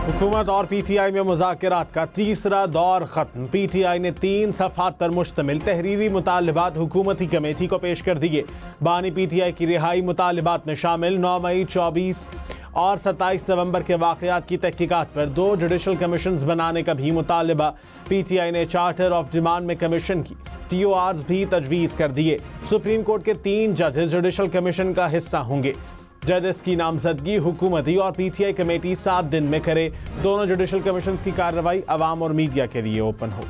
हुकूमत और पीटीआई में मुज़ाकरात का तीसरा दौर खत्म। पीटीआई ने 3 सफ़हात पर मुश्तमिल तहरीरी मुतालबात हुकूमती कमेटी को पेश कर दिए। बानी पीटीआई की रिहाई मुतालबात में शामिल 9 मई, 24 और 27 नवंबर के वाक़यात की तहकीकात पर 2 जुडिशल कमीशंस बनाने का भी मुतालबा। पीटीआई ने चार्टर ऑफ डिमांड में कमीशन की TORs भी तजवीज़ कर दिए। सुप्रीम कोर्ट के 3 जजेस जुडिशल कमीशन का हिस्सा होंगे। जजेस की नामजदगी हुकूमती और पीटीआई कमेटी 7 दिन में करे। दोनों जुडिशल कमीशन की कार्रवाई अवाम और मीडिया के लिए ओपन हो।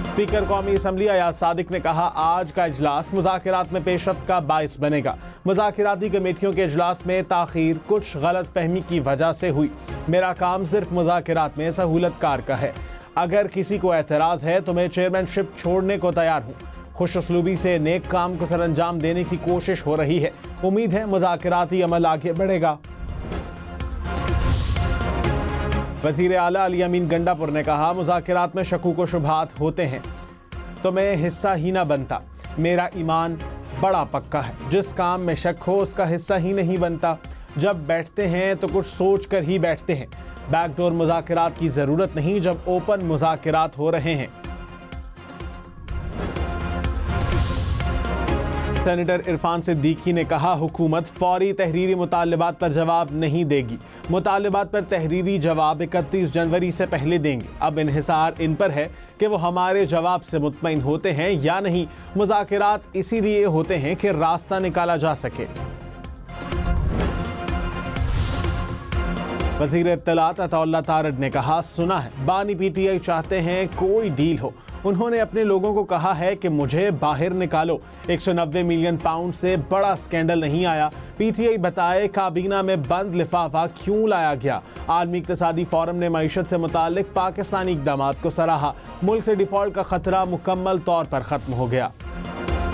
स्पीकर कौमी असम्बली अयाज सादिक ने कहा, आज का इजलास मुज़ाकरात में पेशरफ्त का बाइस बनेगा। मुज़ाकराती कमेटियों के इजलास में ताख़ीर कुछ गलत फहमी की वजह से हुई। मेरा काम सिर्फ मुज़ाकरात में सहूलत कार का है। अगर किसी को एतराज़ है तो मैं चेयरमैनशिप छोड़ने को तैयार हूँ। खुशउस्लूबी से नेक काम को सरअंजाम देने की कोशिश हो रही है। उम्मीद है मुज़ाकराती अमल आगे बढ़ेगा। वज़ीर आला अली अमीन गंडापुर ने कहा, मुज़ाकरात में शकूक व शुबहात होते हैं तो मैं हिस्सा ही ना बनता। मेरा ईमान बड़ा पक्का है, जिस काम में शक हो उसका हिस्सा ही नहीं बनता। जब बैठते हैं तो कुछ सोच कर ही बैठते हैं। बैकडोर मुज़ाकरात की ज़रूरत नहीं जब ओपन मुज़ाकरात हो रहे हैं। सेनेटर इरफान सिद्दीकी ने कहा, हुकूमत फौरी तहरीरी मुतालबात पर जवाब नहीं देगी। मुतालबात पर तहरीरी जवाब 31 जनवरी से पहले देंगे। अब इन्हिसार इन पर है कि वो हमारे जवाब से मुतमईन होते हैं या नहीं। मुज़ाकरात इसीलिए होते हैं कि रास्ता निकाला जा सके। वज़ीर इत्तलात अताउल्लाह तारड़ ने कहा, सुना है बानी पीटीआई चाहते हैं कोई डील हो। उन्होंने अपने लोगों को कहा है कि मुझे बाहर निकालो। 190 मिलियन पाउंड से बड़ा स्कैंडल नहीं आया। पीटीआई बताए काबीना में बंद लिफाफा क्यों लाया गया। आलमी इक़्तिसादी फोरम ने मईशत से मुतालिक पाकिस्तानी इक़दामात को सराहा। मुल्क से डिफॉल्ट का खतरा मुकम्मल तौर पर ख़त्म हो गया।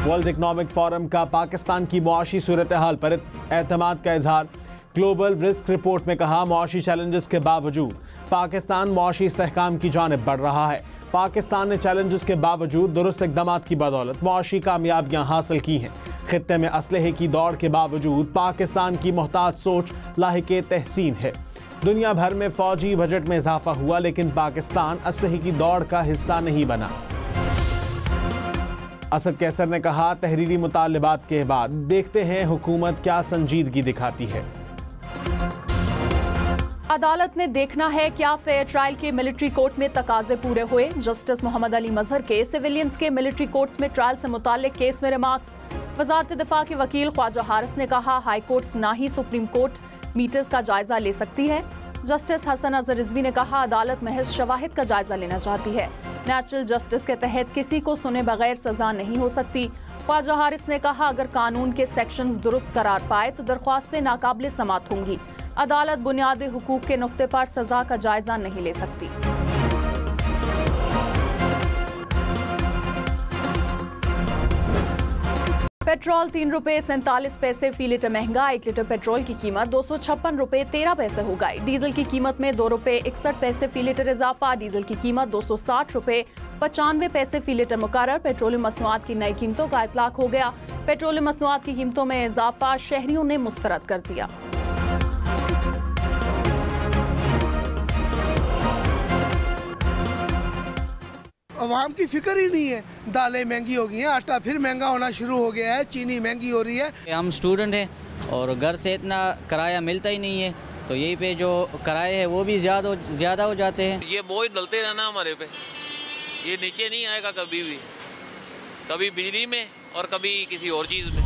वर्ल्ड इकनॉमिक फोरम का पाकिस्तान की मुआशी सूरत हाल पर एतमाद का इजहार। ग्लोबल रिस्क रिपोर्ट में कहा, मुआशी चैलेंजेस के बावजूद पाकिस्तान मुआशी इस्तेहकाम की जानिब बढ़ रहा है। पाकिस्तान ने चैलेंजेस के बावजूद दुरुस्त इक़दामात की बदौलत मुआशी कामयाबियां हासिल की हैं। खित्ते में असलहे की दौड़ के बावजूद पाकिस्तान की मोहताज सोच लाहिक़े तहसीन है। दुनिया भर में फौजी बजट में इजाफा हुआ, लेकिन पाकिस्तान असलहे की दौड़ का हिस्सा नहीं बना। असद कैसर ने कहा, तहरीरी मुतालबात के बाद देखते हैं हुकूमत क्या संजीदगी दिखाती है। अदालत ने देखना है क्या फेयर ट्रायल के मिलिट्री कोर्ट में तकाजे पूरे हुए। जस्टिस मोहम्मद अली मजहर के सिविलियंस के मिलिट्री कोर्ट्स में ट्रायल से मुताल्लिक केस में रिमार्क्स। वज़ारत दिफा के वकील ख्वाजा हारिस ने कहा, हाई कोर्ट्स ना ही सुप्रीम कोर्ट मीटर्स का जायजा ले सकती है। जस्टिस हसन अजहर रिजवी ने कहा, अदालत महज शवाहिद का जायजा लेना चाहती है। नेचुरल जस्टिस के तहत किसी को सुने बगैर सजा नहीं हो सकती। ख्वाजा हारिस ने कहा, अगर कानून के सेक्शंस दुरुस्त करार पाए तो दरख्वास्तें नाकाबिल समात होंगी। अदालत बुनियादी हुकूक के नुक्ते पर सजा का जायजा नहीं ले सकती। पेट्रोल 3 रुपये 47 पैसे फी लीटर महंगा। 1 लीटर पेट्रोल की कीमत 256 रुपये 13 पैसे हो गई। डीजल की कीमत में 2 रुपये 61 पैसे फी लीटर इजाफा। डीजल की कीमत 260 रुपये 95 पैसे फी लीटर मुकर्रर। पेट्रोलियम मसनूआत की नई कीमतों का इतलाक हो गया। पेट्रोलियम मसनूआत की कीमतों में इजाफा शहरियों ने मुस्तरद कर दिया। अवाम की फिक्र ही नहीं है। दालें महंगी हो गई हैं, आटा फिर महंगा होना शुरू हो गया है, चीनी महंगी हो रही है। हम स्टूडेंट हैं और घर से इतना किराया मिलता ही नहीं है, तो यहीं पे जो किराए हैं वो भी ज़्यादा हो जाते हैं। ये बोझ डलते रहना हमारे पे, ये नीचे नहीं आएगा कभी भी, कभी बिजली में और कभी किसी और चीज़ में।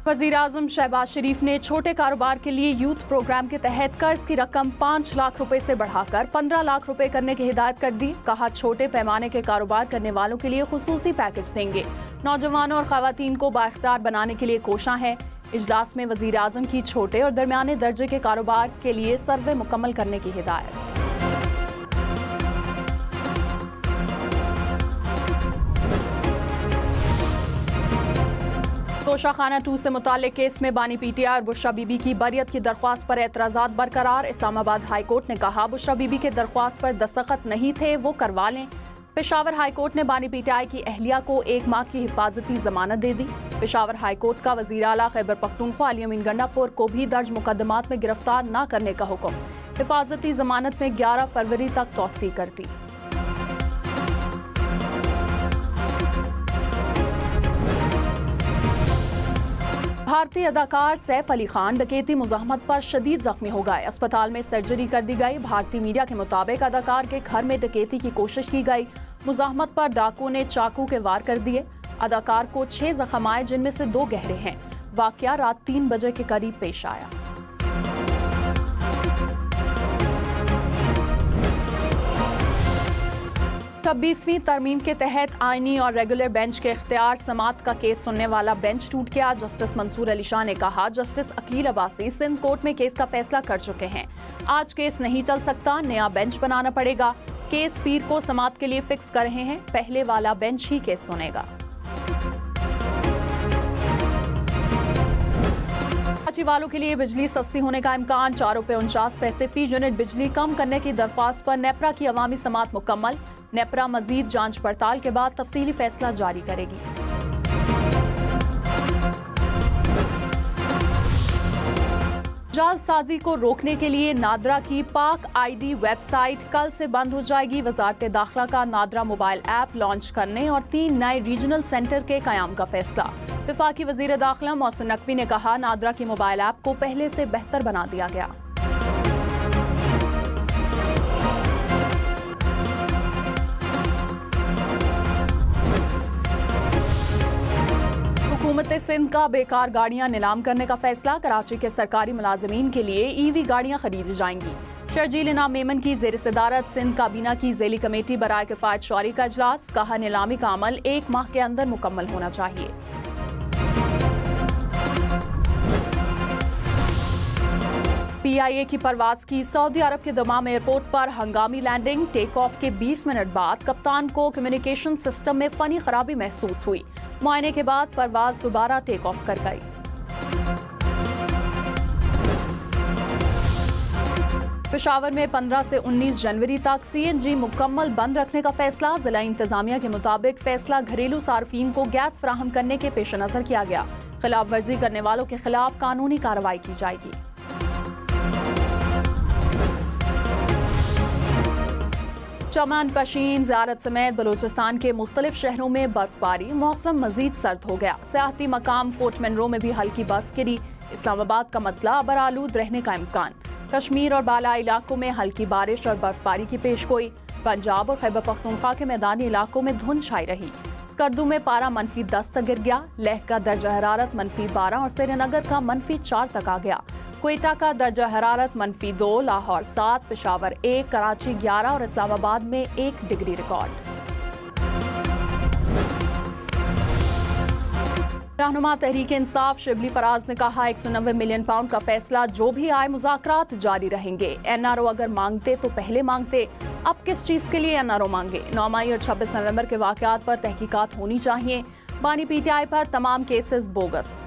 वज़ीर आज़म शहबाज शरीफ ने छोटे कारोबार के लिए यूथ प्रोग्राम के तहत कर्ज की रकम 5 लाख रुपए से बढ़ाकर 15 लाख रुपए करने की हिदायत कर दी। कहा, छोटे पैमाने के कारोबार करने वालों के लिए खुसूसी पैकेज देंगे। नौजवानों और खवातीन को बाइख्तियार बनाने के लिए कोशिश है। इजलास में वज़ीर आज़म की छोटे और दरमियाने दर्जे के कारोबार के लिए सर्वे मुकम्मल करने की हिदायत। तोशाखाना 2 से मुताल्लिक केस में बानी पीटीआई और बुशरा बीबी की बरियत की दरख्वास्त पर एतराज़ात बरकरार। इस्लामाबाद हाई कोर्ट ने कहा, बुशरा बीबी के दरख्वास्त पर दस्तखत नहीं थे, वो करवा लें। पेशावर हाईकोर्ट ने बानी पीटीआई की अहलिया को 1 माह की हिफाजती जमानत दे दी। पेशावर हाईकोर्ट का वजीर आला खैबर पख्तूनख्वा अली अमीन गंडापुर को भी दर्ज मुकदमात में गिरफ्तार न करने का हुक्म। हिफाजती जमानत में 11 फरवरी तक तौसी कर दी। भारतीय अदाकार सैफ अली खान डकैती मुज़ाहमत पर शदीद जख्मी हो गए। अस्पताल में सर्जरी कर दी गई। भारतीय मीडिया के मुताबिक अदाकार के घर में डकैती की कोशिश की गई। मुज़ाहमत पर डाकुओं ने चाकू के वार कर दिए। अदाकार को 6 जख्म आए, जिनमें से 2 गहरे हैं। वाकया रात 3 बजे के करीब पेश आया। छब्बीसवीं तरमीम के तहत आईनी और रेगुलर बेंच के इख्तियार समात का केस सुनने वाला बेंच टूट गया। जस्टिस मंसूर अली शाह ने कहा, जस्टिस अकील अब्बासी सिंध कोर्ट में केस का फैसला कर चुके हैं। आज केस नहीं चल सकता, नया बेंच बनाना पड़ेगा। केस पीर को समात के लिए फिक्स कर रहे हैं। पहले वाला बेंच ही केस सुनेगा। कराची वालों के लिए बिजली सस्ती होने का इम्कान। 4 रुपये 49 पैसे फी यूनिट बिजली कम करने की दरख्वास्त पर नेपरा की अवामी समात मुकम्मल। नेपरा मजीद जांच पड़ताल के बाद तफसीली फैसला जारी करेगी। जालसाजी को रोकने के लिए नादरा की पाक आईडी वेबसाइट कल से बंद हो जाएगी। वजारत दाखिला का नादरा मोबाइल ऐप लॉन्च करने और 3 नए रीजनल सेंटर के कयाम का फैसला। वफाकी वजीर दाखिला मोहसिन नकवी ने कहा, नादरा की मोबाइल ऐप को पहले से बेहतर बना दिया गया। हुकूमत सिंध का बेकार गाड़ियां नीलाम करने का फैसला। कराची के सरकारी मुलाजमीन के लिए ईवी गाड़ियां खरीदी जाएंगी। शर्जील इनाम मेमन की ज़ेर सदारत सिंध काबीना की ज़ेली कमेटी बराए किफ़ायत शौरी का इजलास। कहा, नीलामी का अमल 1 माह के अंदर मुकम्मल होना चाहिए। PIA की परवाज की सऊदी अरब के दमाम एयरपोर्ट पर हंगामी लैंडिंग। टेक ऑफ के 20 मिनट बाद कप्तान को कम्युनिकेशन सिस्टम में फनी खराबी महसूस हुई। मुआयने के बाद परवाज दोबारा टेक ऑफ कर गई। पेशावर में 15 से 19 जनवरी तक CNG मुकम्मल बंद रखने का फैसला। जिला इंतजामिया के मुताबिक फैसला घरेलू सार्फिन को गैस फराहम करने के पेश नजर किया गया। खिलाफ वर्जी करने वालों के खिलाफ कानूनी कार्रवाई की जाएगी। चमन, पशीन, ज़ियारत समेत बलूचिस्तान के मुख्तलिफ शहरों में बर्फबारी। मौसम मजीद सर्द हो गया। सियाहती मकाम फोर्ट मनरो में भी हल्की बर्फ गिरी। इस्लामाबाद का मतला अबरालूद रहने का इम्कान। कश्मीर और बाला इलाकों में हल्की बारिश और बर्फबारी की पेशगोई। पंजाब और खैबर पख्तूनख्वा के मैदानी इलाकों में धुंध छाई रही। स्कर्दू में पारा -10 तक गिर गया। लेह का दर्जा हरारत -12 और श्रीनगर का -4 तक आ गया। क्वेटा का दर्जा हरारत -2, लाहौर 7, पेशावर 1, कराची 11 और इस्लामाबाद में 1 डिग्री रिकॉर्ड। रहनुमा तहरीक इंसाफ शिबली फराज ने कहा, 190 मिलियन पाउंड का फैसला जो भी आए मुज़ाकरात जारी रहेंगे। NRO अगर मांगते तो पहले मांगते, अब किस चीज के लिए NRO मांगे। 9 मई और 26 नवंबर के वाकयात पर तहकीकात होनी चाहिए। बानी PTI पर तमाम केसेस बोगस।